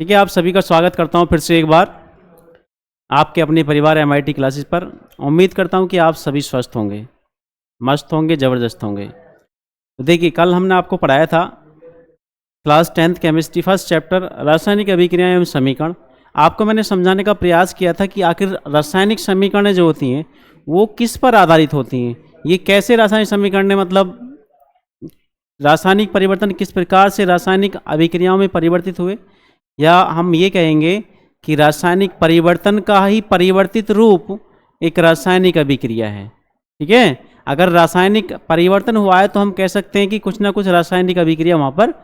ठीक है, आप सभी का स्वागत करता हूं फिर से एक बार आपके अपने परिवार एमआईटी क्लासेस पर। उम्मीद करता हूं कि आप सभी स्वस्थ होंगे, मस्त होंगे, ज़बरदस्त होंगे। तो देखिए, कल हमने आपको पढ़ाया था class 10th chemistry first chapter रासायनिक अभिक्रिया एवं समीकरण। आपको मैंने समझाने का प्रयास किया था कि आखिर रासायनिक समीकरणें जो होती हैं वो किस पर आधारित होती हैं, ये कैसे रासायनिक समीकरण, मतलब रासायनिक परिवर्तन किस प्रकार से रासायनिक अभिक्रियाओं में परिवर्तित हुए, या हम ये कहेंगे कि रासायनिक परिवर्तन का ही परिवर्तित रूप एक रासायनिक अभिक्रिया है। ठीक है, अगर रासायनिक परिवर्तन हुआ है तो हम कह सकते हैं कि कुछ ना कुछ रासायनिक अभिक्रिया वहाँ पर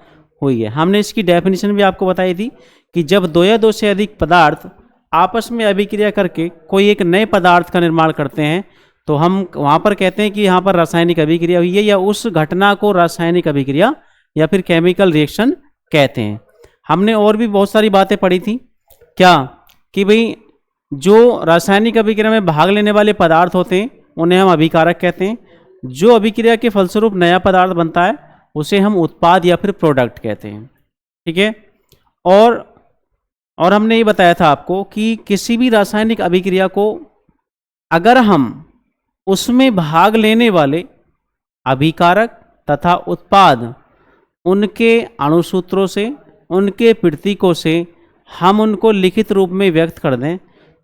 हुई है। हमने इसकी डेफिनेशन भी आपको बताई थी कि जब दो या दो से अधिक पदार्थ आपस में अभिक्रिया करके कोई एक नए पदार्थ का निर्माण करते हैं तो हम वहाँ पर कहते हैं कि यहाँ पर रासायनिक अभिक्रिया हुई है, या उस घटना को रासायनिक अभिक्रिया या फिर केमिकल रिएक्शन कहते हैं। हमने और भी बहुत सारी बातें पढ़ी थी, क्या कि भाई जो रासायनिक अभिक्रिया में भाग लेने वाले पदार्थ होते हैं उन्हें हम अभिकारक कहते हैं। जो अभिक्रिया के फलस्वरूप नया पदार्थ बनता है उसे हम उत्पाद या फिर प्रोडक्ट कहते हैं। ठीक है, और हमने ये बताया था आपको कि किसी भी रासायनिक अभिक्रिया को अगर हम उसमें भाग लेने वाले अभिकारक तथा उत्पाद उनके अणुसूत्रों से, उनके प्रतीकों से हम उनको लिखित रूप में व्यक्त कर दें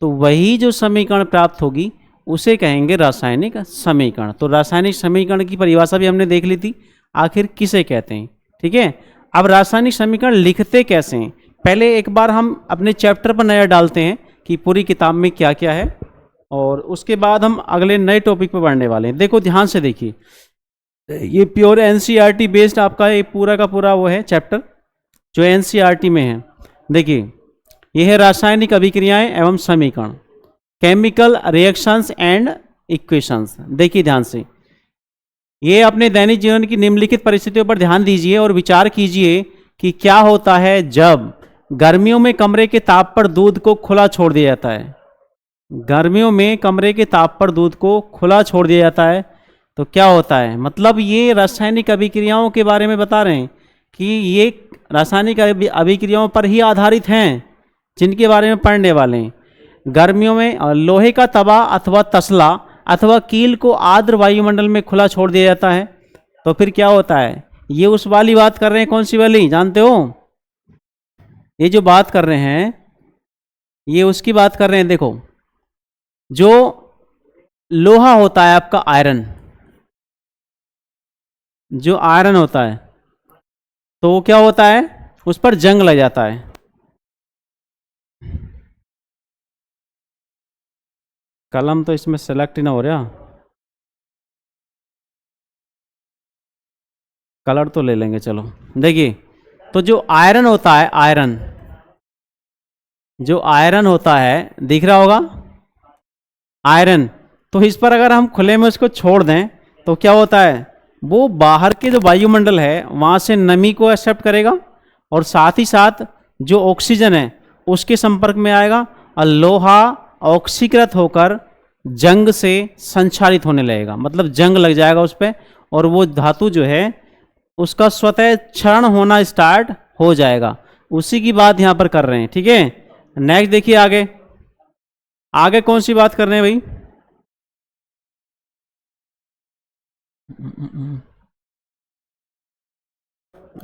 तो वही जो समीकरण प्राप्त होगी उसे कहेंगे रासायनिक समीकरण। तो रासायनिक समीकरण की परिभाषा भी हमने देख ली थी, आखिर किसे कहते हैं। ठीक है, अब रासायनिक समीकरण लिखते कैसे हैं, पहले एक बार हम अपने चैप्टर पर नज़र डालते हैं कि पूरी किताब में क्या क्या है, और उसके बाद हम अगले नए टॉपिक पर बढ़ने वाले हैं। देखो ध्यान से देखिए, ये प्योर एनसीईआरटी बेस्ड आपका ये पूरा का पूरा वो है चैप्टर जो एनसीईआरटी में है। देखिए, यह है रासायनिक अभिक्रियाएं एवं समीकरण, केमिकल रिएक्शंस एंड इक्वेशंस। देखिए ध्यान से, ये अपने दैनिक जीवन की निम्नलिखित परिस्थितियों पर ध्यान दीजिए और विचार कीजिए कि क्या होता है जब गर्मियों में कमरे के ताप पर दूध को खुला छोड़ दिया जाता है। गर्मियों में कमरे के ताप पर दूध को खुला छोड़ दिया जाता है तो क्या होता है, मतलब ये रासायनिक अभिक्रियाओं के बारे में बता रहे हैं कि ये रासायनिक अभिक्रियाओं पर ही आधारित हैं जिनके बारे में पढ़ने वाले हैं। गर्मियों में लोहे का तवा अथवा तसला अथवा कील को आर्द्र वायुमंडल में खुला छोड़ दिया जाता है तो फिर क्या होता है, ये उस वाली बात कर रहे हैं, कौन सी वाली जानते हो, ये जो बात कर रहे हैं ये उसकी बात कर रहे हैं। देखो, जो लोहा होता है आपका आयरन, जो आयरन होता है तो वो क्या होता है, उस पर जंग लग जाता है। कलम तो इसमें सेलेक्ट ही ना हो रहा, कलर तो ले लेंगे चलो। देखिए, तो जो आयरन होता है, आयरन जो आयरन होता है दिख रहा होगा आयरन, तो इस पर अगर हम खुले में उसको छोड़ दें तो क्या होता है, वो बाहर के जो वायुमंडल है वहाँ से नमी को एक्सेप्ट करेगा और साथ ही साथ जो ऑक्सीजन है उसके संपर्क में आएगा और लोहा ऑक्सीकृत होकर जंग से संचारित होने लगेगा, मतलब जंग लग जाएगा उस पर और वो धातु जो है उसका स्वतः क्षरण होना स्टार्ट हो जाएगा। उसी की बात यहाँ पर कर रहे हैं। ठीक है, नेक्स्ट देखिए, आगे आगे कौन सी बात कर रहे हैं भाई,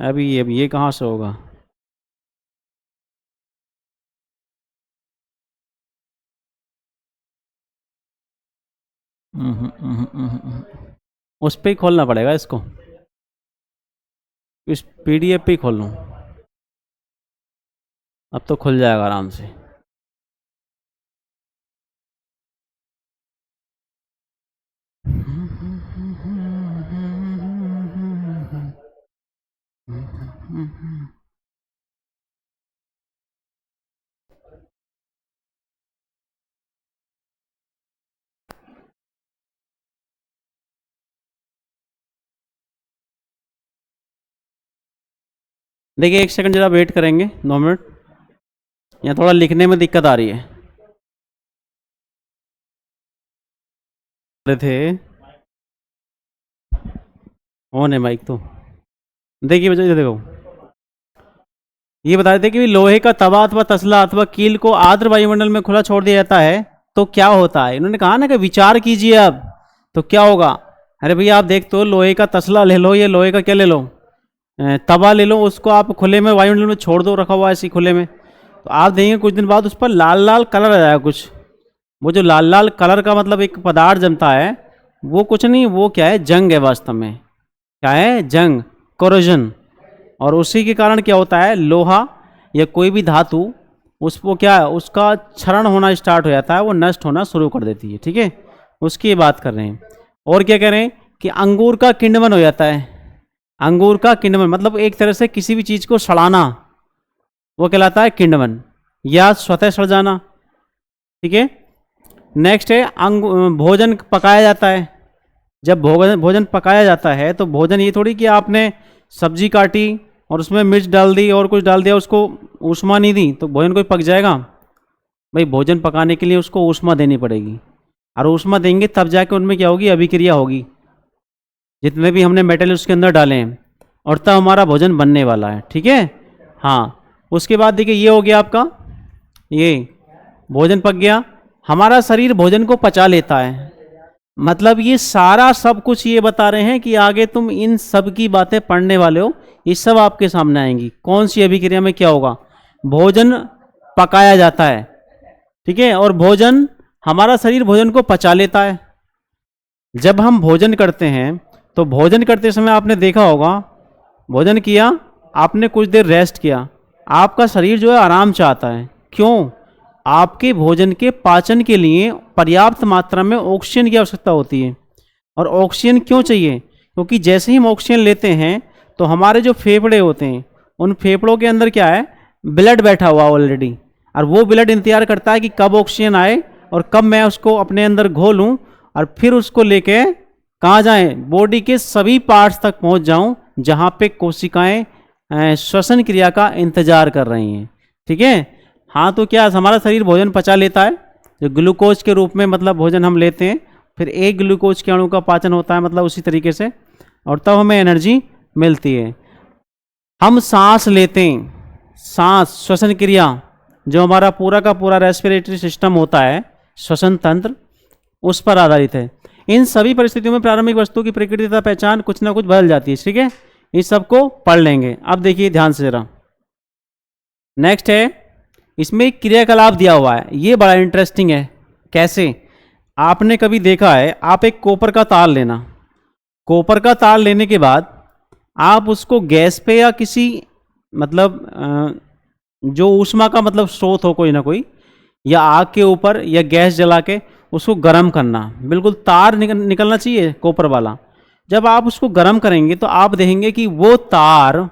अभी ये कहाँ से होगा, उस पर ही खोलना पड़ेगा इसको, इस पीडीएफ पे ही खोल लूँ, अब तो खुल जाएगा आराम से। देखिए, एक सेकंड जरा वेट करेंगे, 2 मिनट, यहाँ थोड़ा लिखने में दिक्कत आ रही है। रहे थे ऑन है माइक तो। देखिए बच्चों, देखो ये बता रहे थे कि लोहे का तवा अथवा तसला अथवा कील को आर्द्र वायुमंडल में खुला छोड़ दिया जाता है तो क्या होता है। इन्होंने कहा ना कि विचार कीजिए अब तो क्या होगा। अरे भैया आप देखते हो लोहे का तसला ले लो, ये लोहे का क्या ले लो, तवा ले लो, उसको आप खुले में वायुमंडल में छोड़ दो, रखा हुआ ऐसे खुले में, तो आप देखेंगे कुछ दिन बाद उस पर लाल लाल कलर आ जाएगा कुछ। वो जो लाल लाल कलर का मतलब एक पदार्थ जमता है वो कुछ नहीं, वो क्या है, जंग है वास्तव में। क्या है, जंग, कोरोजन। और उसी के कारण क्या होता है, लोहा या कोई भी धातु उसको क्या है, उसका क्षरण होना स्टार्ट हो जाता है, वो नष्ट होना शुरू कर देती है। ठीक है, उसकी बात कर रहे हैं। और क्या कह रहे हैं कि अंगूर का किण्वन हो जाता है। अंगूर का किण्वन मतलब एक तरह से किसी भी चीज़ को सड़ाना, वो कहलाता है किण्वन, या स्वतः सड़ जाना। ठीक है, नेक्स्ट है भोजन पकाया जाता है। जब भोजन पकाया जाता है तो भोजन ये थोड़ी कि आपने सब्जी काटी और उसमें मिर्च डाल दी और कुछ डाल दिया, उसको ऊष्मा नहीं दी तो भोजन कोई पक जाएगा। भाई भोजन पकाने के लिए उसको ऊष्मा देनी पड़ेगी, और ऊष्मा देंगे तब जाके उनमें क्या होगी, अभिक्रिया होगी, जितने भी हमने मेटल उसके अंदर डाले हैं, और तब हमारा भोजन बनने वाला है। ठीक है, हाँ। उसके बाद देखिए ये हो गया आपका, ये भोजन पक गया। हमारा शरीर भोजन को पचा लेता है। मतलब ये सारा सब कुछ ये बता रहे हैं कि आगे तुम इन सब की बातें पढ़ने वाले हो, ये सब आपके सामने आएंगी। कौन सी अभिक्रिया में क्या होगा, भोजन पकाया जाता है। ठीक है, और भोजन, हमारा शरीर भोजन को पचा लेता है। जब हम भोजन करते हैं तो भोजन करते समय आपने देखा होगा, भोजन किया, आपने कुछ देर रेस्ट किया, आपका शरीर जो है आराम चाहता है। क्यों, आपके भोजन के पाचन के लिए पर्याप्त मात्रा में ऑक्सीजन की आवश्यकता होती है। और ऑक्सीजन क्यों चाहिए, क्योंकि जैसे ही हम ऑक्सीजन लेते हैं तो हमारे जो फेफड़े होते हैं, उन फेफड़ों के अंदर क्या है, ब्लड बैठा हुआ ऑलरेडी, और वो ब्लड इंतजार करता है कि कब ऑक्सीजन आए और कब मैं उसको अपने अंदर घोलूं और फिर उसको लेके कहाँ जाएं, बॉडी के सभी पार्ट्स तक पहुंच जाऊं जहां पे कोशिकाएं श्वसन क्रिया का इंतजार कर रही हैं। ठीक है, हाँ। तो क्या हमारा शरीर भोजन पचा लेता है, जो ग्लूकोज के रूप में मतलब भोजन हम लेते हैं, फिर एक ग्लूकोज के अणु का पाचन होता है मतलब उसी तरीके से, और तब हमें एनर्जी मिलती है। हम सांस लेते हैं, सांस श्वसन क्रिया, जो हमारा पूरा का पूरा रेस्पिरेटरी सिस्टम होता है, श्वसन तंत्र, उस पर आधारित है। इन सभी परिस्थितियों में प्रारंभिक वस्तु की प्रकृति तथा पहचान कुछ ना कुछ बदल जाती है। ठीक है, इस सबको पढ़ लेंगे। अब देखिए ध्यान से जरा, नेक्स्ट है, इसमें एक क्रियाकलाप दिया हुआ है, ये बड़ा इंटरेस्टिंग है। कैसे, आपने कभी देखा है, आप एक कॉपर का तार लेना, कॉपर का तार लेने के बाद आप उसको गैस पे या किसी मतलब जो ऊष्मा का मतलब स्रोत हो कोई ना कोई, या आग के ऊपर या गैस जला के उसको गर्म करना, बिल्कुल तार निकलना चाहिए कॉपर वाला। जब आप उसको गर्म करेंगे तो आप देखेंगे कि वो तार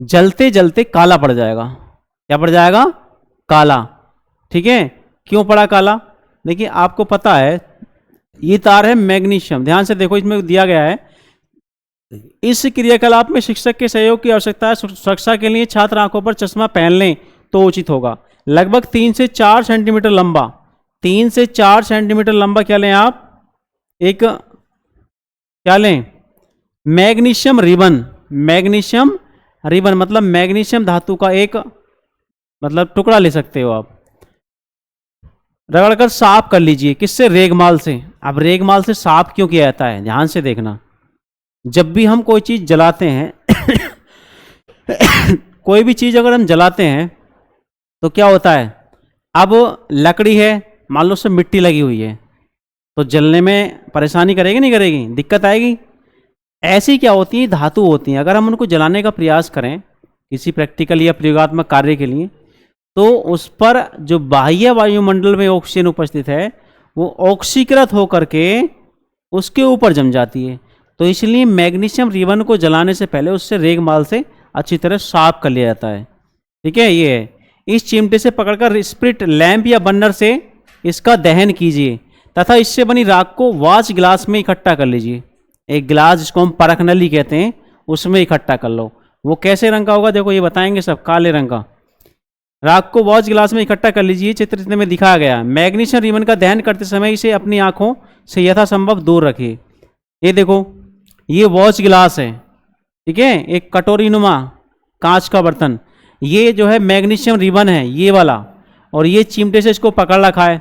जलते जलते काला पड़ जाएगा। क्या पड़ जाएगा, काला। ठीक है, क्यों पड़ा काला, देखिए आपको पता है ये तार है मैग्नीशियम, ध्यान से देखो इसमें दिया गया है, इस क्रियाकलाप में शिक्षक के सहयोग की आवश्यकता है। सुरक्षा के लिए छात्र आंखों पर चश्मा पहन लें तो उचित होगा। लगभग 3 से 4 सेंटीमीटर लंबा, 3 से 4 सेंटीमीटर लंबा क्या लें आप, एक क्या लें, मैग्नीशियम रिबन। मैग्नीशियम रिबन मतलब मैग्नीशियम धातु का एक मतलब टुकड़ा ले सकते हो आप, रगड़कर साफ कर लीजिए। किससे, रेगमाल से। अब रेगमाल से साफ क्यों किया जाता है, ध्यान से देखना। जब भी हम कोई चीज जलाते हैं कोई भी चीज अगर हम जलाते हैं तो क्या होता है, अब लकड़ी है, मान लो उससे मिट्टी लगी हुई है, तो जलने में परेशानी करेगी नहीं करेगी, दिक्कत आएगी। ऐसी क्या होती है, धातु होती हैं, अगर हम उनको जलाने का प्रयास करें किसी प्रैक्टिकल या प्रयोगात्मक कार्य के लिए, तो उस पर जो बाह्य वायुमंडल में ऑक्सीजन उपस्थित है वो ऑक्सीकृत होकर के उसके ऊपर जम जाती है। तो इसलिए मैग्नीशियम रिबन को जलाने से पहले उससे रेगमाल से अच्छी तरह साफ कर लिया जाता है। ठीक है, ये है। इस चिमटे से पकड़कर स्प्रिट लैंप या बर्नर से इसका दहन कीजिए तथा इससे बनी राख को वॉच ग्लास में इकट्ठा कर लीजिए। एक गिलास जिसको हम परख नली कहते हैं, उसमें इकट्ठा कर लो। वो कैसे रंग का होगा, देखो ये बताएंगे सब, काले रंग का। राख को वॉच गिलास में इकट्ठा कर लीजिए, चित्र में दिखाया गया। मैग्नीशियम रिबन का दहन करते समय इसे अपनी आंखों से यथासंभव दूर रखिए। ये देखो, ये वॉच गिलास है, ठीक है, एक कटोरी नुमा कांच का बर्तन। ये जो है मैग्नीशियम रिबन है ये वाला, और ये चिमटे से इसको पकड़ रखा है,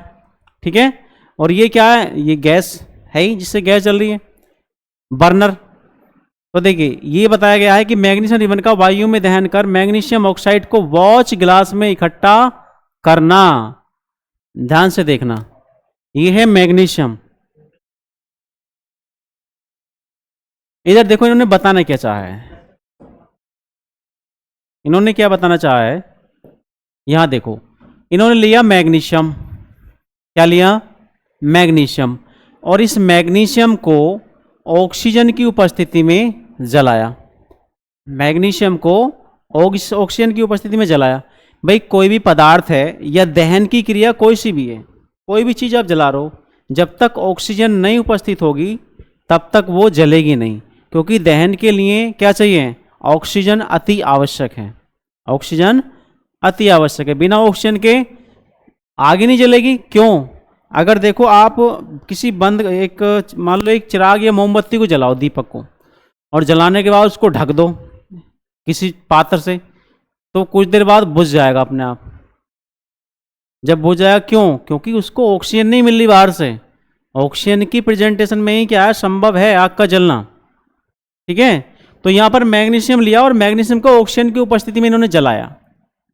ठीक है। और ये क्या है, ये गैस है ही जिससे गैस जल रही है, बर्नर। तो देखिए ये बताया गया है कि मैग्नीशियम रिबन का वायु में दहन कर मैग्नीशियम ऑक्साइड को वॉच ग्लास में इकट्ठा करना। ध्यान से देखना, ये है मैग्नीशियम। इधर देखो इन्होंने बताना क्या चाहा है, इन्होंने क्या बताना चाहा है, यहां देखो इन्होंने लिया मैग्नीशियम, क्या लिया, मैग्नीशियम, और इस मैग्नीशियम को ऑक्सीजन की उपस्थिति में जलाया, मैग्नीशियम को ऑक्सीजन की उपस्थिति में जलाया। भाई कोई भी पदार्थ है या दहन की क्रिया कोई सी भी है, कोई भी चीज़ आप जला रहे हो, जब तक ऑक्सीजन नहीं उपस्थित होगी तब तक वो जलेगी नहीं, क्योंकि दहन के लिए क्या चाहिए, ऑक्सीजन अति आवश्यक है, ऑक्सीजन अति आवश्यक है। बिना ऑक्सीजन के आगे नहीं जलेगी। क्यों, अगर देखो आप किसी बंद एक मान लो एक चिराग या मोमबत्ती को जलाओ, दीपक को, और जलाने के बाद उसको ढक दो किसी पात्र से, तो कुछ देर बाद बुझ जाएगा अपने आप। जब बुझ जाएगा क्यों, क्योंकि उसको ऑक्सीजन नहीं मिल रही बाहर से। ऑक्सीजन की प्रेजेंटेशन में ही क्या है, संभव है आग का जलना, ठीक है। तो यहाँ पर मैग्नीशियम लिया और मैग्नीशियम को ऑक्सीजन की उपस्थिति में इन्होंने जलाया,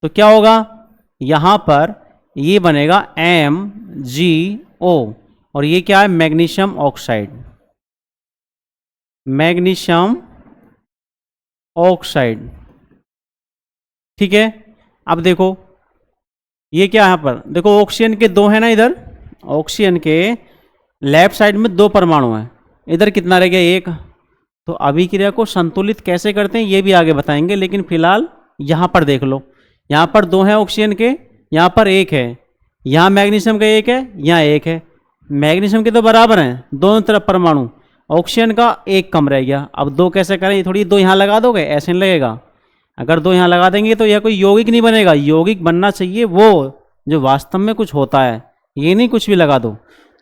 तो क्या होगा, यहाँ पर ये बनेगा MgO, और ये क्या है, मैग्नीशियम ऑक्साइड, मैग्नीशियम ऑक्साइड, ठीक है। अब देखो ये क्या है, यहाँ पर देखो ऑक्सीजन के दो है ना, इधर ऑक्सीजन के लेफ्ट साइड में दो परमाणु हैं, इधर कितना रह गया, एक। तो अभिक्रिया को संतुलित कैसे करते हैं ये भी आगे बताएंगे, लेकिन फिलहाल यहाँ पर देख लो, यहाँ पर दो हैं ऑक्सीजन के, यहाँ पर एक है, यहाँ मैग्नीशियम का एक है, यहाँ एक है। मैग्नीशियम के तो बराबर हैं दोनों तरफ परमाणु, ऑक्सीजन का एक कम रह गया। अब दो कैसे करें, थोड़ी दो यहाँ लगा दोगे, ऐसे नहीं लगेगा। अगर दो यहाँ लगा देंगे तो यह कोई यौगिक नहीं बनेगा। यौगिक बनना चाहिए वो जो वास्तव में कुछ होता है, ये नहीं कुछ भी लगा दो।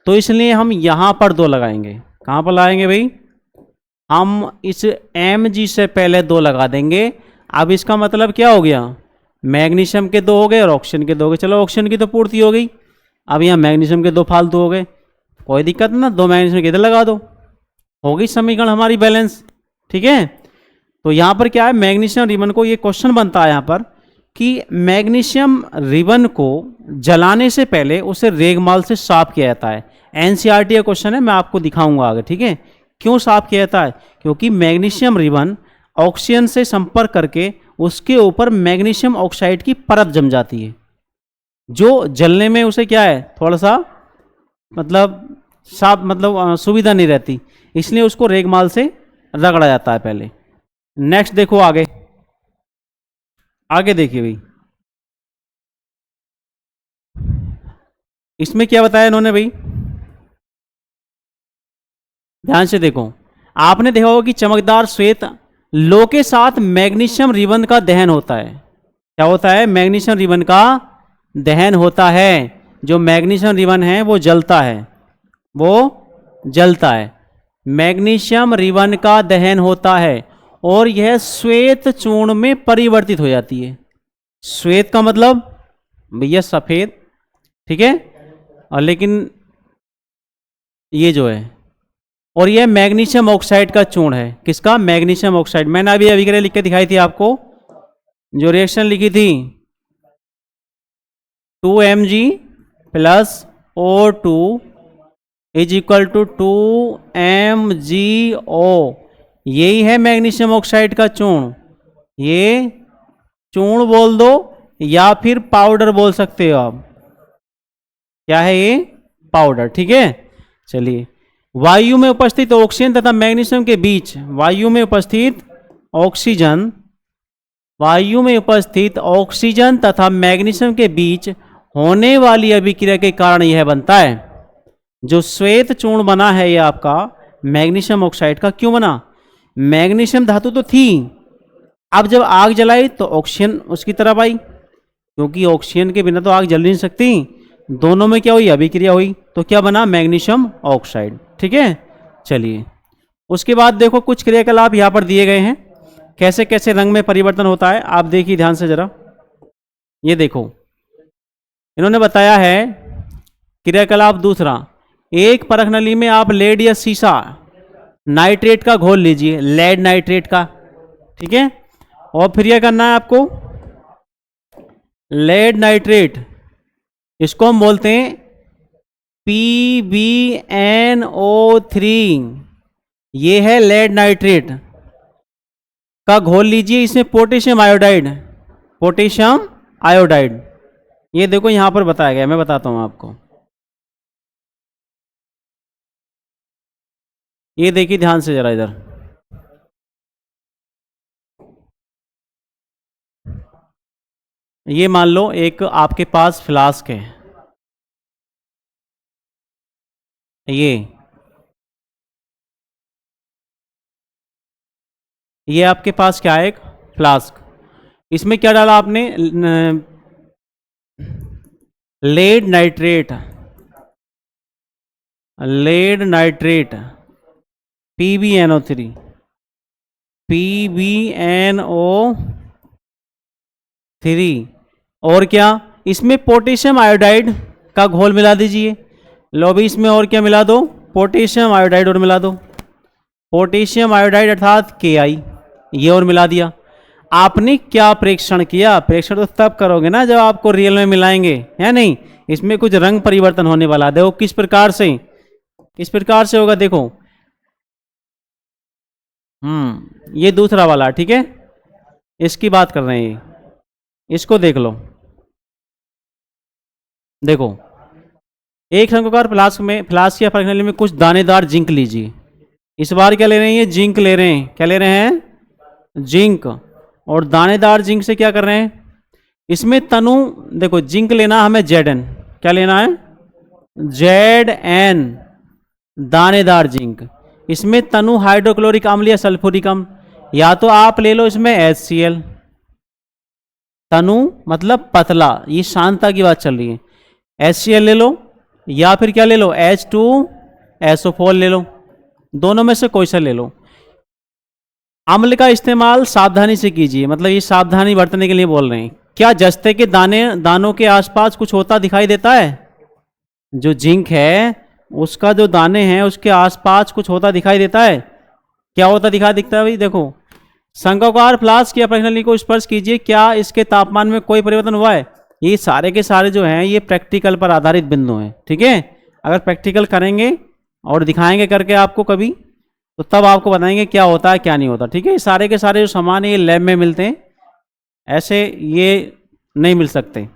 तो इसलिए हम यहाँ पर दो लगाएंगे। कहाँ पर लगाएंगे भाई, हम इस Mg से पहले दो लगा देंगे। अब इसका मतलब क्या हो गया, मैग्नीशियम के दो हो गए और ऑक्सीजन के दो हो गए। चलो ऑक्सीजन की तो पूर्ति हो गई, अब यहाँ मैग्नीशियम के दो फालतू हो गए, कोई दिक्कत ना, दो मैग्नीशियम के इधर लगा दो, हो गई समीकरण हमारी बैलेंस, ठीक है। तो यहाँ पर क्या है, मैग्नीशियम रिबन को ये क्वेश्चन बनता है यहाँ पर कि मैग्नीशियम रिबन को जलाने से पहले उसे रेगमाल से साफ किया जाता है। एनसीईआरटी का क्वेश्चन है, मैं आपको दिखाऊंगा आगे, ठीक है। क्यों साफ किया जाता है, क्योंकि मैग्नीशियम रिबन ऑक्सीजन से संपर्क करके उसके ऊपर मैग्नीशियम ऑक्साइड की परत जम जाती है, जो जलने में उसे क्या है, थोड़ा सा मतलब साफ मतलब सुविधा नहीं रहती, इसलिए उसको रेगमाल से रगड़ा जाता है पहले। नेक्स्ट देखो आगे, आगे देखिए भाई, इसमें क्या बताया इन्होंने भाई, ध्यान से देखो। आपने देखा होगा कि चमकदार श्वेत लो के साथ मैग्नीशियम रिबन का दहन होता है। क्या होता है, मैग्नीशियम रिबन का दहन होता है। जो मैग्नीशियम रिबन है वो जलता है, वो जलता है, मैग्नीशियम रिबन का दहन होता है और यह श्वेत चूर्ण में परिवर्तित हो जाती है। श्वेत का मतलब भैया सफेद, ठीक है, और लेकिन ये जो है, और यह मैग्नीशियम ऑक्साइड का चूर्ण है। किसका, मैग्नीशियम ऑक्साइड। मैंने अभी अभिक्रिया लिख के दिखाई थी आपको, जो रिएक्शन लिखी थी 2Mg plus O2 is equal to 2MgO, यही है मैग्नीशियम ऑक्साइड का चूर्ण। ये चूर्ण बोल दो या फिर पाउडर बोल सकते हो आप, क्या है ये, पाउडर, ठीक है। चलिए, वायु में उपस्थित ऑक्सीजन तथा मैग्नीशियम के बीच, वायु में उपस्थित ऑक्सीजन, वायु में उपस्थित ऑक्सीजन तथा मैग्नीशियम के बीच होने वाली अभिक्रिया के कारण यह बनता है। जो श्वेत चूर्ण बना है ये आपका मैग्नीशियम ऑक्साइड का। क्यों बना, मैग्नीशियम धातु तो थी, अब जब आग जलाई तो ऑक्सीजन उसकी तरफ आई, क्योंकि ऑक्सीजन के बिना तो आग जल नहीं सकती। दोनों में क्या हुई, अभिक्रिया हुई, तो क्या बना, मैग्नीशियम ऑक्साइड, ठीक है। चलिए, उसके बाद देखो कुछ क्रियाकलाप यहाँ पर दिए गए हैं, कैसे कैसे रंग में परिवर्तन होता है, आप देखिए ध्यान से जरा। ये देखो, इन्होंने बताया है क्रियाकलाप दूसरा, एक परख नली में आप लेड या सीसा नाइट्रेट का घोल लीजिए, लेड नाइट्रेट का, ठीक है। और फिर यह करना है आपको, लेड नाइट्रेट, इसको हम बोलते हैं PbNO3, ये है लेड नाइट्रेट का घोल लीजिए, इसमें पोटेशियम आयोडाइड, पोटेशियम आयोडाइड, ये देखो यहां पर बताया गया, मैं बताता हूं आपको, ये देखिए ध्यान से जरा इधर, ये मान लो एक आपके पास फ्लास्क है, ये आपके पास क्या है, एक फ्लास्क, इसमें क्या डाला आपने, lead nitrate, lead nitrate PbNO3, PbNO3, और क्या, इसमें पोटेशियम आयोडाइड का घोल मिला दीजिए, लो भी इसमें और क्या मिला दो, पोटेशियम आयोडाइड और मिला दो, पोटेशियम आयोडाइड अर्थात Ki, ये और मिला दिया। आपने क्या प्रेक्षण किया, प्रेक्षण तो तब करोगे ना जब आपको रियल में मिलाएंगे, है नहीं, इसमें कुछ रंग परिवर्तन होने वाला, देखो किस प्रकार से, किस प्रकार से होगा, देखो ये दूसरा वाला, ठीक है, इसकी बात कर रहे हैं, इसको देख लो, देखो एक शंक्वाकार फ्लास्क में, फ्लास्क या परख नली में कुछ दानेदार जिंक लीजिए, इस बार क्या ले रहे हैं, ये जिंक ले रहे हैं, क्या ले रहे हैं, जिंक, और दानेदार जिंक से क्या कर रहे हैं, इसमें तनु, देखो जिंक लेना हमें Zn, क्या लेना है, Zn, दानेदार जिंक, इसमें तनु हाइड्रोक्लोरिक अम्ल या सल्फ्यूरिक अम्ल, या तो आप ले लो इसमें HCl, तनु मतलब पतला, ये शांता की बात चल रही है, HCl ले लो, या फिर क्या ले लो, H2SO4 ले लो, दोनों में से कोई सा ले लो। अम्ल का इस्तेमाल सावधानी से कीजिए, मतलब ये सावधानी बरतने के लिए बोल रहे हैं। क्या जस्ते के दानों के आसपास कुछ होता दिखाई देता है, जो जिंक है उसका जो दाने हैं उसके आसपास कुछ होता दिखाई देता है, क्या होता दिखता है भाई, देखो शंक्वाकार फ्लास्क या परख नली को स्पर्श कीजिए, क्या इसके तापमान में कोई परिवर्तन हुआ है, ये सारे के सारे जो हैं ये प्रैक्टिकल पर आधारित बिंदु हैं, ठीक है। अगर प्रैक्टिकल करेंगे और दिखाएंगे करके आपको कभी, तो तब आपको बताएंगे क्या होता है क्या नहीं होता, ठीक है। सारे के सारे जो सामान है ये लैब में मिलते हैं, ऐसे ये नहीं मिल सकते।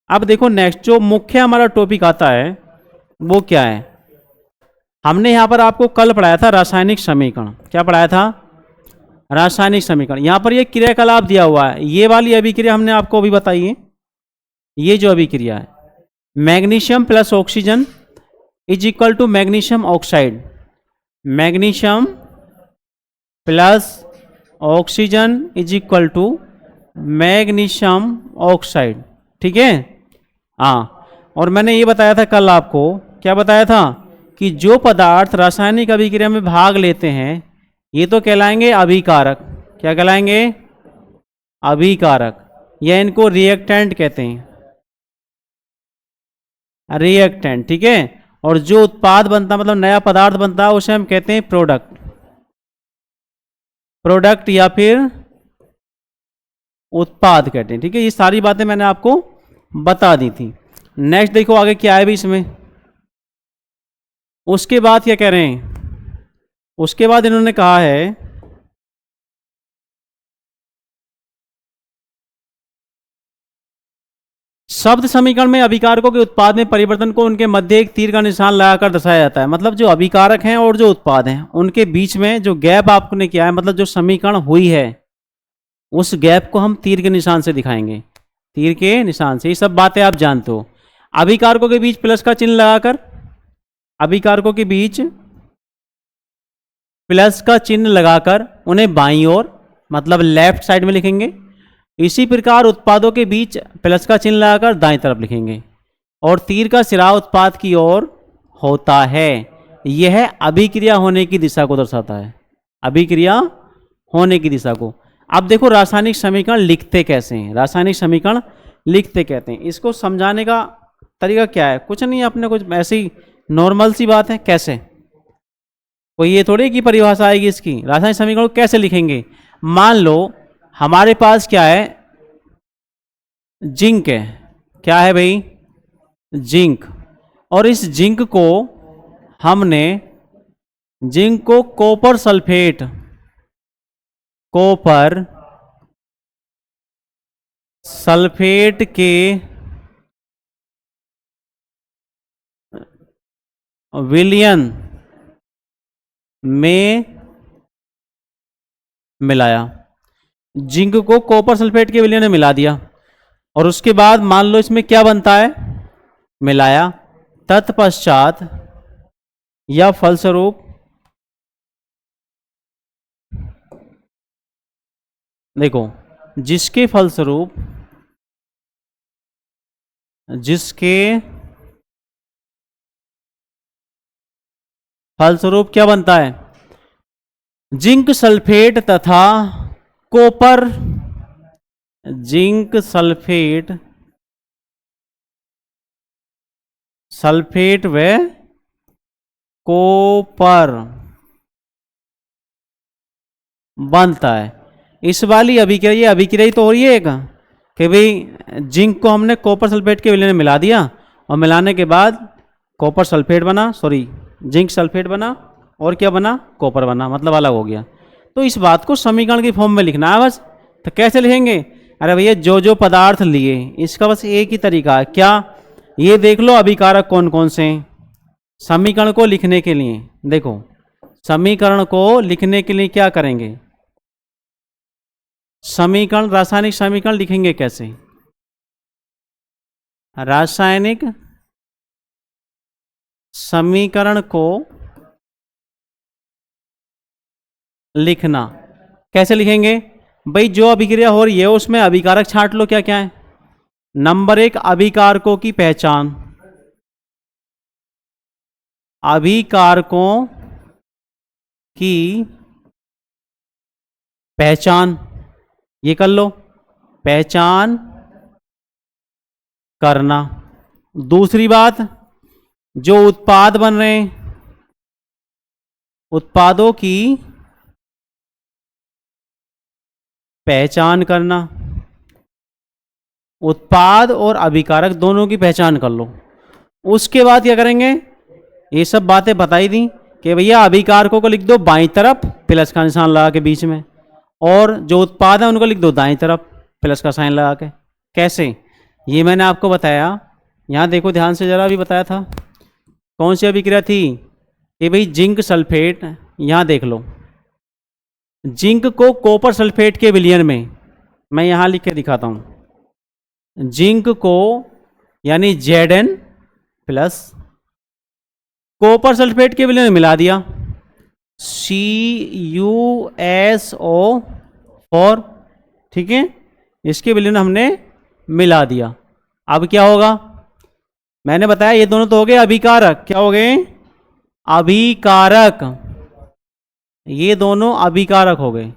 अब देखो नेक्स्ट जो मुख्य हमारा टॉपिक आता है वो क्या है, हमने यहाँ पर आपको कल पढ़ाया था रासायनिक समीकरण, क्या पढ़ाया था, रासायनिक समीकरण। यहाँ पर ये क्रियाकलाप दिया हुआ है, ये वाली अभिक्रिया हमने आपको अभी बताई है, ये जो अभिक्रिया है, magnesium plus oxygen is equal to magnesium oxide, magnesium plus oxygen is equal to magnesium oxide, ठीक है। हाँ, और मैंने ये बताया था कल आपको, क्या बताया था, कि जो पदार्थ रासायनिक अभिक्रिया में भाग लेते हैं ये तो कहलाएंगे अभिकारक, क्या कहलाएंगे, अभिकारक, या इनको रिएक्टेंट कहते हैं, रिएक्टेंट, ठीक है। और जो उत्पाद बनता मतलब नया पदार्थ बनता है उसे हम कहते हैं प्रोडक्ट, प्रोडक्ट या फिर उत्पाद कहते हैं, ठीक है। ये सारी बातें मैंने आपको बता दी थी। नेक्स्ट देखो आगे क्या है भी इसमें, उसके बाद क्या कह रहे हैं, उसके बाद इन्होंने कहा है शब्द समीकरण में अभिकारकों के उत्पाद में परिवर्तन को उनके मध्य एक तीर का निशान लगाकर दर्शाया जाता है। मतलब जो अभिकारक हैं और जो उत्पाद हैं उनके बीच में जो गैप आपने किया है, मतलब जो समीकरण हुई है उस गैप को हम तीर के निशान से दिखाएंगे, तीर के निशान से। ये सब बातें आप जानते हो। अभिकारकों के बीच प्लस का चिन्ह लगाकर, अभिकारकों के बीच प्लस का चिन्ह लगाकर उन्हें बाईं ओर मतलब लेफ्ट साइड में लिखेंगे। इसी प्रकार उत्पादों के बीच प्लस का चिन्ह लगाकर दाईं तरफ लिखेंगे और तीर का सिरा उत्पाद की ओर होता है। यह अभिक्रिया होने की दिशा को दर्शाता है, अभिक्रिया होने की दिशा को। अब देखो रासायनिक समीकरण लिखते कैसे हैं। रासायनिक समीकरण लिखते कहते हैं। इसको समझाने का तरीका क्या है? कुछ नहीं, अपने कुछ ऐसी नॉर्मल सी बात है। कैसे? कोई ये थोड़ी की परिभाषा आएगी इसकी। रासायनिक समीकरण को कैसे लिखेंगे? मान लो हमारे पास क्या है, जिंक है। क्या है भाई? जिंक। और इस जिंक को हमने, जिंक को कॉपर सल्फेट, कॉपर सल्फेट के विलयन में मिलाया। जिंक को कॉपर सल्फेट के विलयन में मिला दिया और उसके बाद मान लो इसमें क्या बनता है, मिलाया। तत्पश्चात या फलस्वरूप देखो, जिसके फलस्वरूप क्या बनता है, जिंक सल्फेट तथा कॉपर, जिंक सल्फेट व कॉपर बनता है। इस वाली अभिक्रिया, अभिक्रिया तो हो रही है एक कि भाई जिंक को हमने कॉपर सल्फेट के विलयन में मिला दिया और मिलाने के बाद कॉपर सल्फेट बना, जिंक सल्फेट बना और क्या बना, कॉपर बना, मतलब अलग हो गया। तो इस बात को समीकरण की फॉर्म में लिखना है बस। तो कैसे लिखेंगे? अरे भैया जो पदार्थ लिए इसका बस एक ही तरीका है। क्या? ये देख लो अभिकारक कौन कौन से हैं समीकरण को लिखने के लिए। देखो, समीकरण को लिखने के लिए क्या करेंगे, समीकरण, रासायनिक समीकरण लिखेंगे कैसे? रासायनिक समीकरण को लिखना कैसे लिखेंगे भाई? जो अभिक्रिया हो रही है उसमें अभिकारक छांट लो। क्या क्या है? नंबर 1, अभिकारकों की पहचान। अभिकारकों की पहचान, ये कर लो, पहचान करना। दूसरी बात, जो उत्पाद बन रहे हैं, उत्पादों की पहचान करना। उत्पाद और अभिकारक दोनों की पहचान कर लो। उसके बाद क्या करेंगे, ये सब बातें बताई दी कि भैया अभिकारकों को लिख दो बाईं तरफ प्लस का निशान लगा के बीच में, और जो उत्पाद है उनको लिख दो दाईं तरफ प्लस का साइन लगा के। कैसे? ये मैंने आपको बताया, यहाँ देखो ध्यान से जरा, भी बताया था। कौन सी अभिक्रिया थी कि भाई जिंक सल्फेट, यहाँ देख लो, जिंक को कॉपर सल्फेट के विलयन में, मैं यहाँ लिख के दिखाता हूँ, जिंक को यानी Zn प्लस कॉपर सल्फेट के विलयन में मिला दिया, CuSO4, ठीक है, इसके विलयन हमने मिला दिया। अब क्या होगा, मैंने बताया ये दोनों तो हो गए अभिकारक। क्या हो गए? अभिकारक। ये दोनों अभिकारक हो गए।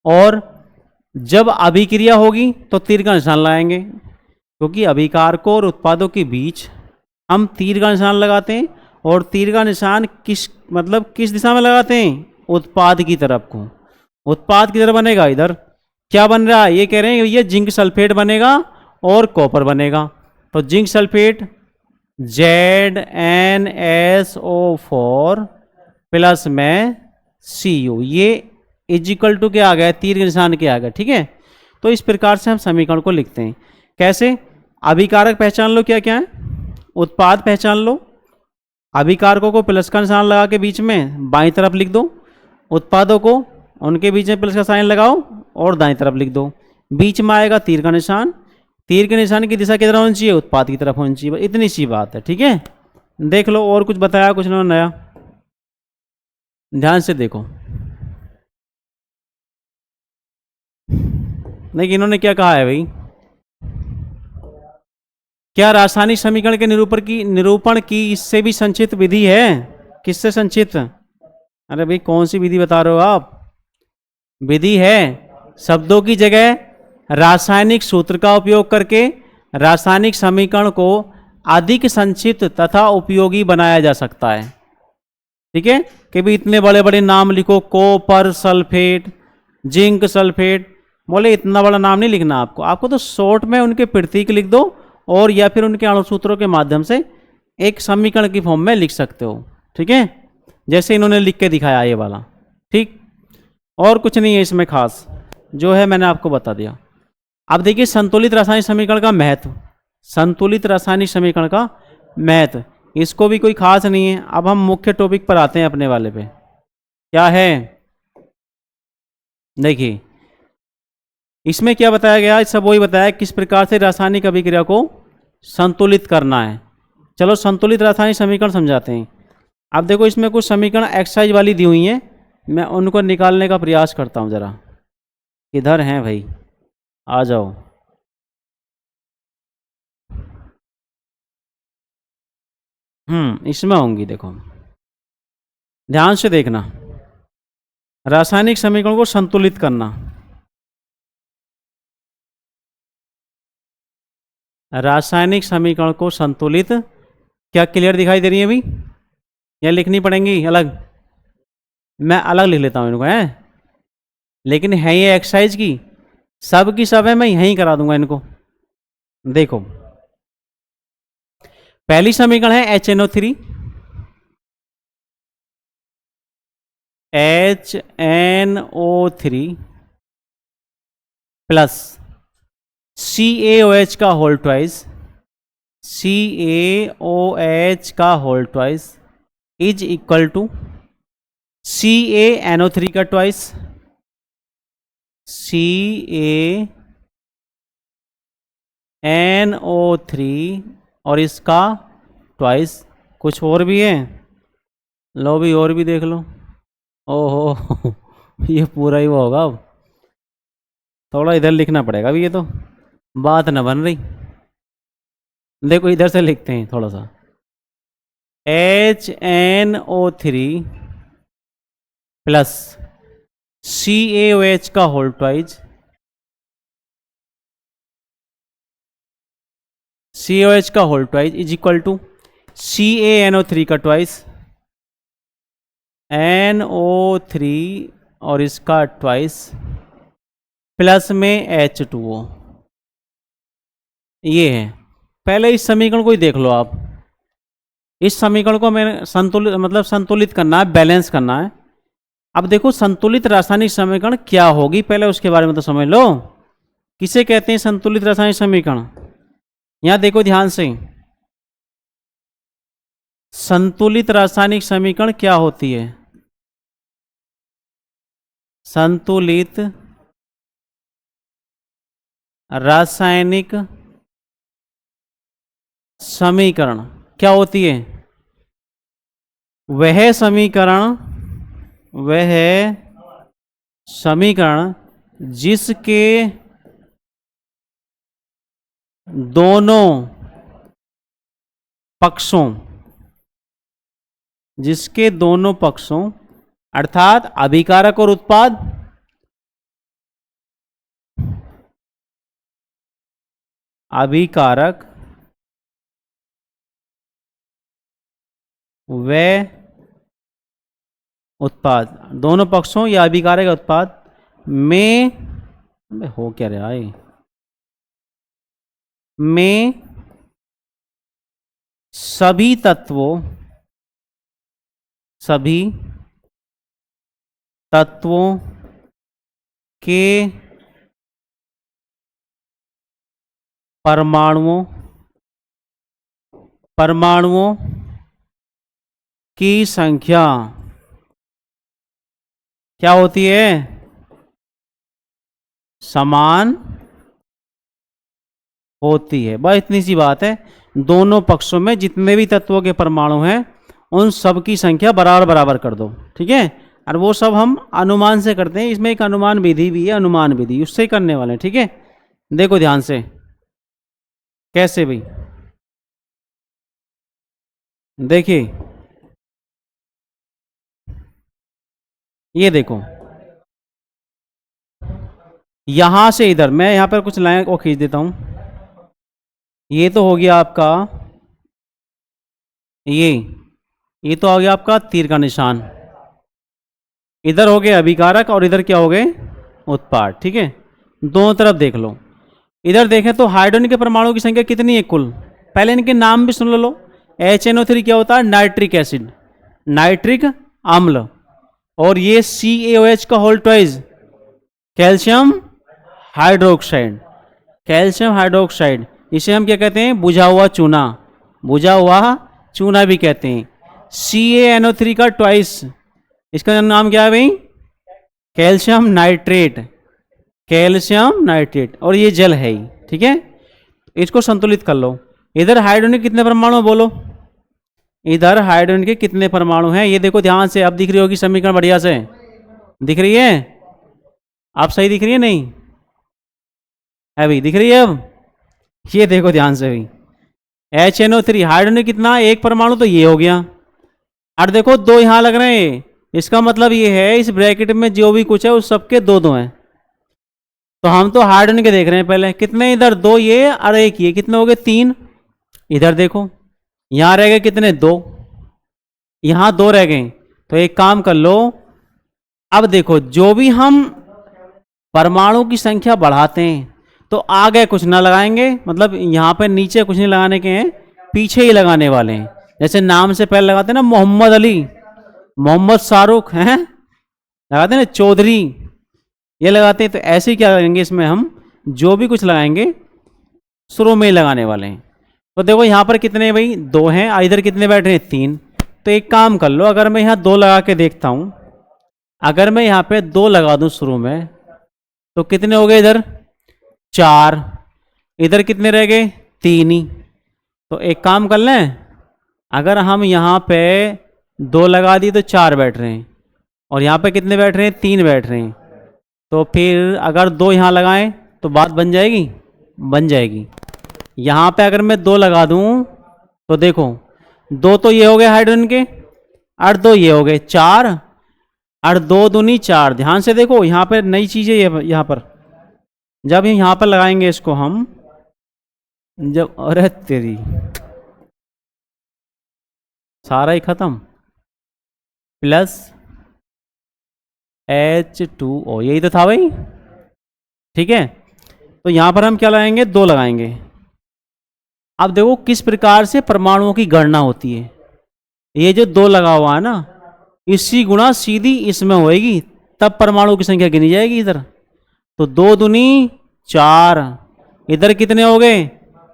और जब अभिक्रिया होगी तो तीर का निशान लगाएंगे, क्योंकि अभिकारकों और उत्पादों के बीच हम तीर का निशान लगाते हैं। और तीर का निशान किस दिशा में लगाते हैं? उत्पाद की तरफ को। उत्पाद की तरफ बनेगा इधर। क्या बन रहा है? ये कह रहे हैं ये जिंक सल्फेट बनेगा और कॉपर बनेगा। तो जिंक सल्फेट ZnSO4 प्लस में Cu, ये इजिकल टू क्या आ गया? तीर के निशान के आ गया। ठीक है, तो इस प्रकार से हम समीकरण को लिखते हैं। कैसे? अभिकारक पहचान लो क्या क्या है, उत्पाद पहचान लो, अभिकारकों को प्लस का निशान लगा के बीच में बाईं तरफ लिख दो, उत्पादों को उनके बीच में प्लस का साइन लगाओ और दाईं तरफ लिख दो। बीच में आएगा तीर का निशान, तीर के निशान की दिशा किधर होनी चाहिए? उत्पाद की तरफ होनी चाहिए। इतनी सी बात है। ठीक है, देख लो और कुछ बताया कुछ ना नया, ध्यान से देखो। देखिए इन्होंने क्या कहा है भाई, क्या रासायनिक समीकरण के निरूपण की इससे भी संक्षिप्त विधि है? किससे संक्षिप्त? अरे भाई कौन सी विधि बता रहे हो आप? विधि है, शब्दों की जगह रासायनिक सूत्र का उपयोग करके रासायनिक समीकरण को अधिक संक्षिप्त तथा उपयोगी बनाया जा सकता है। ठीक है, कि भी इतने बड़े बड़े नाम लिखो, कॉपर सल्फेट, जिंक सल्फेट, बोले इतना बड़ा नाम नहीं लिखना आपको, आपको तो शॉर्ट में उनके प्रतीक लिख दो और या फिर उनके अणुसूत्रों के माध्यम से एक समीकरण की फॉर्म में लिख सकते हो। ठीक है, जैसे इन्होंने लिख के दिखाया ये वाला। ठीक, और कुछ नहीं है इसमें खास, जो है मैंने आपको बता दिया। अब देखिए संतुलित रासायनिक समीकरण का महत्व, संतुलित रासायनिक समीकरण का महत्व, इसको भी कोई खास नहीं है। अब हम मुख्य टॉपिक पर आते हैं अपने वाले पे, क्या है देखिए इसमें क्या बताया गया, सब वही बताया किस प्रकार से रासायनिक अभिक्रिया को संतुलित करना है। चलो संतुलित रासायनिक समीकरण समझाते हैं। अब देखो इसमें कुछ समीकरण एक्सरसाइज वाली दी हुई हैं, मैं उनको निकालने का प्रयास करता हूँ। जरा किधर हैं भाई, आ जाओ। इसमें होंगी, देखो ध्यान से देखना। रासायनिक समीकरण को संतुलित करना, रासायनिक समीकरण को संतुलित, क्या क्लियर दिखाई दे रही है अभी, या लिखनी पड़ेंगी अलग? मैं अलग लिख लेता हूँ इनको, है लेकिन है ये एक्सरसाइज की सब है, मैं यहीं करा दूंगा इनको। देखो पहली समीकरण है HNO3, HNO3 प्लस CaOH का होल ट्वाइस, CaOH का whole twice is equal to CaNO3 का ट्वाइस, CaNO3 और इसका ट्वाइस। कुछ और भी है, लो भी और भी देख लो। ओहो ये पूरा ही वो होगा। अब थोड़ा इधर लिखना पड़ेगा, अभी ये तो बात न बन रही। देखो इधर से लिखते हैं थोड़ा सा, HNO3 प्लस CaOH का होल ट्वाइज, CaOH का whole twice is equal to CaNO3 का ट्वाइस, NO3 और इसका ट्वाइस प्लस में H2O। ये है। पहले इस समीकरण को ही देख लो आप। इस समीकरण को मैंने संतुलित मतलब संतुलित करना है, बैलेंस करना है। अब देखो संतुलित रासायनिक समीकरण क्या होगी, पहले उसके बारे में तो समझ लो। किसे कहते हैं संतुलित रासायनिक समीकरण? यहां देखो ध्यान से, संतुलित रासायनिक समीकरण क्या होती है? संतुलित रासायनिक समीकरण क्या होती है? वह समीकरण जिसके दोनों पक्षों अर्थात अभिकारक और उत्पाद, अभिकारक व उत्पाद, दोनों पक्षों या अभिकारक उत्पाद में, हो क्या रहा है, में सभी तत्वों के परमाणुओं की संख्या क्या होती है? समान होती है। बस इतनी सी बात है। दोनों पक्षों में जितने भी तत्वों के परमाणु हैं उन सब की संख्या बराबर बराबर कर दो। ठीक है, और वो सब हम अनुमान से करते हैं। इसमें एक अनुमान विधि भी है, अनुमान विधि, उससे ही करने वाले हैं। ठीक है, देखो ध्यान से कैसे भाई, देखिए ये देखो, यहां से इधर मैं यहां पर कुछ लाइन को खींच देता हूं। ये तो हो गया आपका ये तो हो गया आपका तीर का निशान। इधर हो गए अभिकारक और इधर क्या हो गए उत्पाद। ठीक है, दोनों तरफ देख लो। इधर देखें तो हाइड्रोजन के परमाणु की संख्या कितनी है कुल, पहले इनके नाम भी सुन लो। HNO3 क्या होता है, नाइट्रिक एसिड, नाइट्रिक अम्ल। और ये CaOH का whole twice calcium hydroxide, calcium hydroxide. इसे हम क्या कहते हैं, बुझा हुआ चूना, बुझा हुआ चूना भी कहते हैं। CaNO3 का ट्वाइस, इसका नाम क्या है भाई, कैल्शियम नाइट्रेट, कैल्शियम नाइट्रेट। और ये जल है ही। ठीक है, इसको संतुलित कर लो। इधर हाइड्रोजन के कितने परमाणु बोलो, इधर हाइड्रोजन के कितने परमाणु हैं ये देखो ध्यान से। अब दिख रही होगी समीकरण बढ़िया से, दिख रही है, आप सही दिख रही है नहीं अभी दिख रही है। अब ये देखो ध्यान से भाई, HNO3 हाइड्रोजन कितना, एक परमाणु तो ये हो गया। और देखो दो यहां लग रहे हैं, इसका मतलब ये है इस ब्रैकेट में जो भी कुछ है उस सबके दो दो हैं। तो हम तो हाइड्रोजन के देख रहे हैं पहले, कितने इधर दो ये और एक ये, कितने हो गए तीन। इधर देखो यहां रह गए कितने, दो, यहां दो रह गए। तो एक काम कर लो, अब देखो जो भी हम परमाणु की संख्या बढ़ाते हैं तो आगे कुछ ना लगाएंगे, मतलब यहां पे नीचे कुछ नहीं लगाने के हैं, पीछे ही लगाने वाले हैं। जैसे नाम से पहले लगाते हैं ना, मोहम्मद अली, मोहम्मद शाहरुख हैं, लगाते हैं ना चौधरी, ये लगाते हैं। तो ऐसे ही क्या करेंगे, इसमें हम जो भी कुछ लगाएंगे शुरू में ही लगाने वाले हैं। तो देखो यहाँ पर कितने भाई, दो हैं, और इधर कितने बैठ रहे हैं, तीन। तो एक काम कर लो, अगर मैं यहाँ दो लगा के देखता हूँ, अगर मैं यहाँ पे दो लगा दूँ शुरू में, तो कितने हो गए इधर, चार, इधर कितने रह गए, तीन ही। तो एक काम कर लें, अगर हम यहाँ पे दो लगा दिए तो चार बैठ रहे हैं, और यहाँ पे कितने बैठ रहे हैं, तीन बैठ रहे हैं। तो फिर अगर दो यहाँ लगाएं तो बात बन जाएगी, बन जाएगी। यहाँ पे अगर मैं दो लगा दूँ तो देखो, दो तो ये हो गए हाइड्रोजन के, और दो ये हो गए, चार, और दो दूनी चार। ध्यान से देखो यहाँ पर नई चीज़ें, यहाँ पर जब यहाँ पर लगाएंगे इसको हम, जब, अरे तेरी सारा ही खत्म, प्लस H2O, यही तो था भाई। ठीक है, तो यहां पर हम क्या लगाएंगे, दो लगाएंगे। अब देखो किस प्रकार से परमाणुओं की गणना होती है। ये जो दो लगा हुआ है ना, इसी गुणा सीधी इसमें होएगी, तब परमाणु की संख्या गिनी जाएगी इधर। तो दो दूनी चार, इधर कितने हो गए,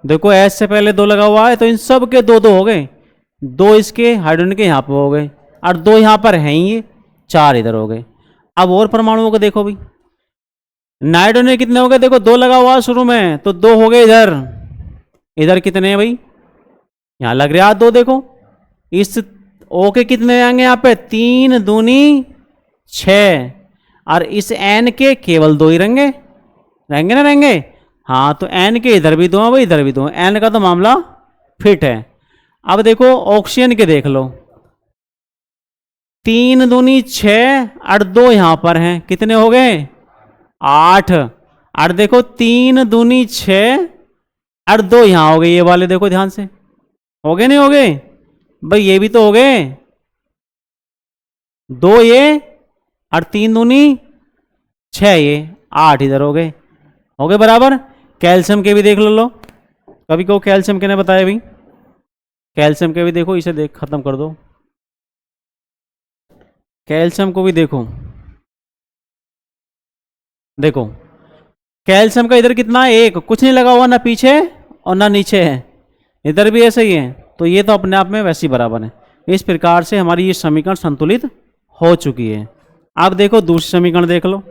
देखो एच से पहले दो लगा हुआ है तो इन सब के दो दो हो गए, दो इसके हाइड्रोजन के यहाँ पर हो गए, और दो यहाँ पर हैं ही, ये चार इधर हो गए। अब और परमाणुओं को देखो भाई, नाइट्रोजन में कितने हो गए, देखो दो लगा हुआ शुरू में तो दो हो गए इधर, इधर कितने हैं भाई, यहां लग रहा दो। देखो इस ओ के कितने आएंगे यहाँ पे, तीन दूनी छः, और इस एन के केवल दो ही रहेंगे, रहेंगे ना रहेंगे। हाँ तो एन के इधर भी दो हैं भाई, इधर भी दो हैं, एन का तो मामला फिट है। अब देखो ऑक्सीजन के देख लो, तीन दूनी छः, और दो यहां पर हैं, कितने हो गए, आठ। और देखो तीन दूनी छः, और दो यहां हो गए, ये वाले देखो ध्यान से, हो गए नहीं हो गए भाई, ये भी तो हो गए, दो ये और तीन दूनी छः, ये आठ इधर हो गए बराबर। कैल्शियम के भी देख लो, कभी को कैल्शियम के ने बताया भाई, कैल्शियम के भी देखो, इसे देख खत्म कर दो, कैल्शियम को भी देखो, देखो कैल्शियम का इधर कितना है, एक, कुछ नहीं लगा हुआ ना पीछे और ना नीचे है, इधर भी ऐसे ही है। तो ये तो अपने आप में वैसे ही बराबर है। इस प्रकार से हमारी ये समीकरण संतुलित हो चुकी है। अब देखो दूसरी समीकरण देख लो,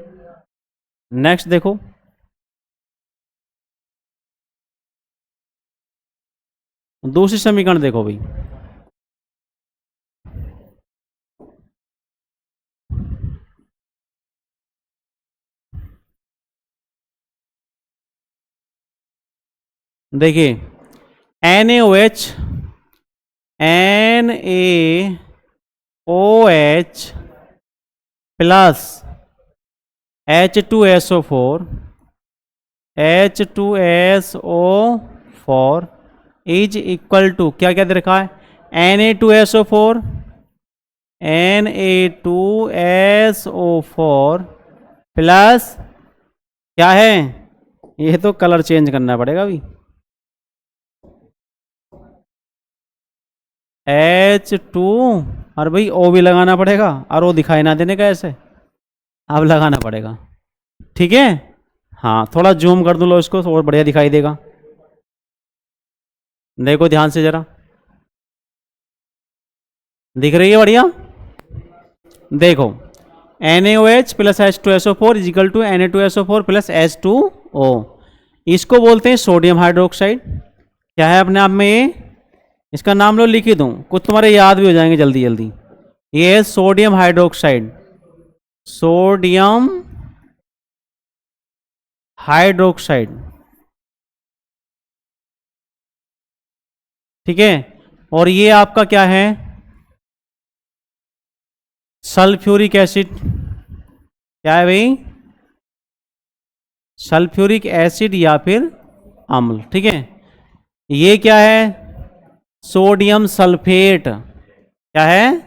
नेक्स्ट देखो, दूसरी समीकरण देखो भाई, देखिए NaOH, NaOH plus H2SO4 H2SO4 is equal to क्या क्या दे रखा है, Na2SO4, Na2SO4 प्लस क्या है, ये तो कलर चेंज करना पड़ेगा अभी, H2, और भाई O भी लगाना पड़ेगा, और O दिखाई ना देने का ऐसे, अब लगाना पड़ेगा, ठीक है। हाँ थोड़ा जूम कर दूँ लो इसको तो और बढ़िया दिखाई देगा, देखो ध्यान से जरा, दिख रही है बढ़िया, देखो NaOH plus H2SO4 is equal to Na2SO4 plus H2O, इसको बोलते हैं सोडियम हाइड्रोक्साइड। क्या है अपने आप में ये, इसका नाम लो लिख ही दूँ, कुछ तुम्हारे याद भी हो जाएंगे जल्दी जल्दी। ये है सोडियम हाइड्रोक्साइड, सोडियम हाइड्रोक्साइड, ठीक है। और ये आपका क्या है, सल्फ्यूरिक एसिड, क्या है भाई, सल्फ्यूरिक एसिड या फिर अम्ल, ठीक है। ये क्या है, सोडियम सल्फेट, क्या है,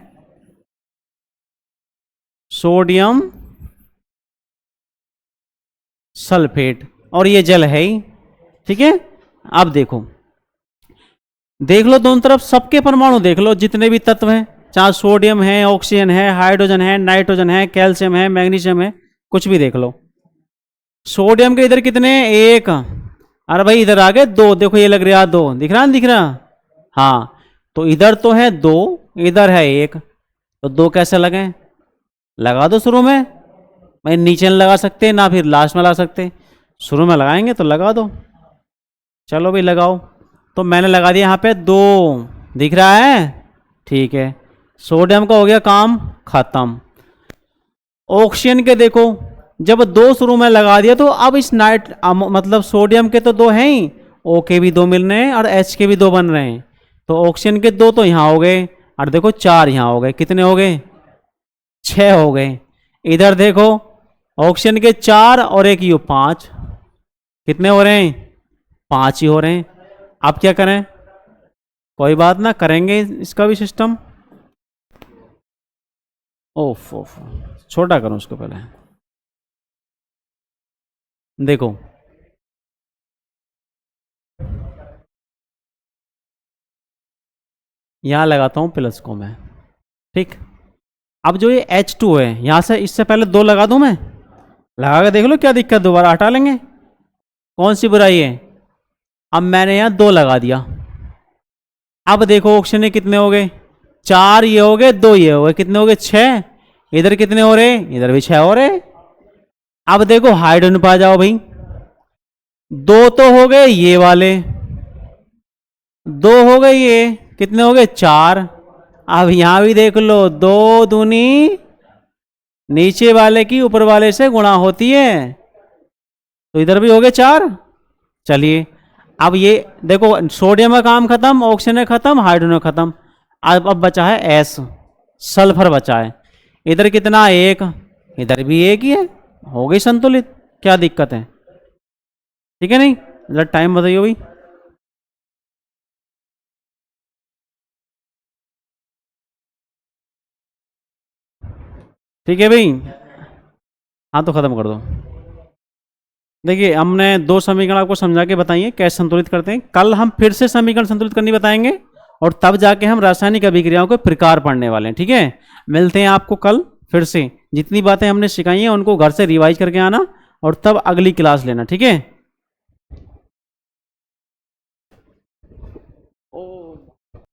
सोडियम सल्फेट, और ये जल है ही, ठीक है। अब देखो, देख लो दोनों तरफ सबके परमाणु देख लो, जितने भी तत्व हैं, चाहे सोडियम है, ऑक्सीजन है, हाइड्रोजन है, नाइट्रोजन है, कैल्शियम है, मैग्नीशियम है, कुछ भी देख लो। सोडियम के इधर कितने, एक, अरे भाई इधर आ गए दो, देखो ये लग रहा दो, दिख रहा दिख रहा, हाँ तो इधर तो है दो, इधर है एक, तो दो कैसे लगे, लगा दो शुरू में, भाई नीचे लगा सकते ना फिर लास्ट में लगा सकते, शुरू में लगाएंगे तो लगा दो, चलो भाई लगाओ, तो मैंने लगा दिया यहाँ पे दो, दिख रहा है, ठीक है। सोडियम का हो गया काम खत्म। ऑक्सीजन के देखो, जब दो शुरू में लगा दिया तो अब इस मतलब सोडियम के तो दो हैं ही, O के भी दो मिल रहे हैं और H के भी दो बन रहे हैं, तो ऑक्सीजन के दो तो यहाँ हो गए, और देखो चार यहाँ हो गए, कितने हो गए, 6 हो गए। इधर देखो ऑक्सीजन के 4 और एक यू 5, कितने हो रहे हैं, 5 ही हो रहे हैं। अब क्या करें, कोई बात ना, करेंगे इसका भी सिस्टम, ओफ ओफ, छोटा करूं उसको पहले, देखो यहां लगाता हूं प्लस को मैं, ठीक। अब जो ये H2 है, यहां से इससे पहले दो लगा दूं मैं, लगा के देख लो क्या दिक्कत, दोबारा हटा लेंगे, कौन सी बुराई है। अब मैंने यहां दो लगा दिया, अब देखो ऑक्सीजन के कितने हो गए, 4 ये हो गए, 2 ये हो गए, कितने हो गए, 6। इधर कितने हो रहे, इधर भी 6 हो रहे। अब देखो हाइड्रोजन पा जाओ भाई, 2 तो हो गए ये वाले, 2 हो गए ये, कितने हो गए, 4। अब यहां भी देख लो, 2 दूनी नीचे वाले की ऊपर वाले से गुणा होती है, तो इधर भी हो गए 4। चलिए अब ये देखो, सोडियम का काम खत्म, ऑक्सीजन खत्म, हाइड्रोजन खत्म, अब बचा है एस, सल्फर बचा है। इधर कितना, एक, इधर भी एक ही है, हो गई संतुलित, क्या दिक्कत है, ठीक है। नहीं जरा टाइम बताइए भाई, ठीक है भाई, हाँ तो खत्म कर दो। देखिए हमने 2 समीकरण आपको समझा के बताइए कैसे संतुलित करते हैं, कल हम फिर से समीकरण संतुलित करनी बताएंगे, और तब जाके हम रासायनिक अभिक्रियाओं के प्रकार पढ़ने वाले हैं, ठीक है। मिलते हैं आपको कल फिर से, जितनी बातें हमने सिखाई हैं उनको घर से रिवाइज करके आना, और तब अगली क्लास लेना, ठीक है।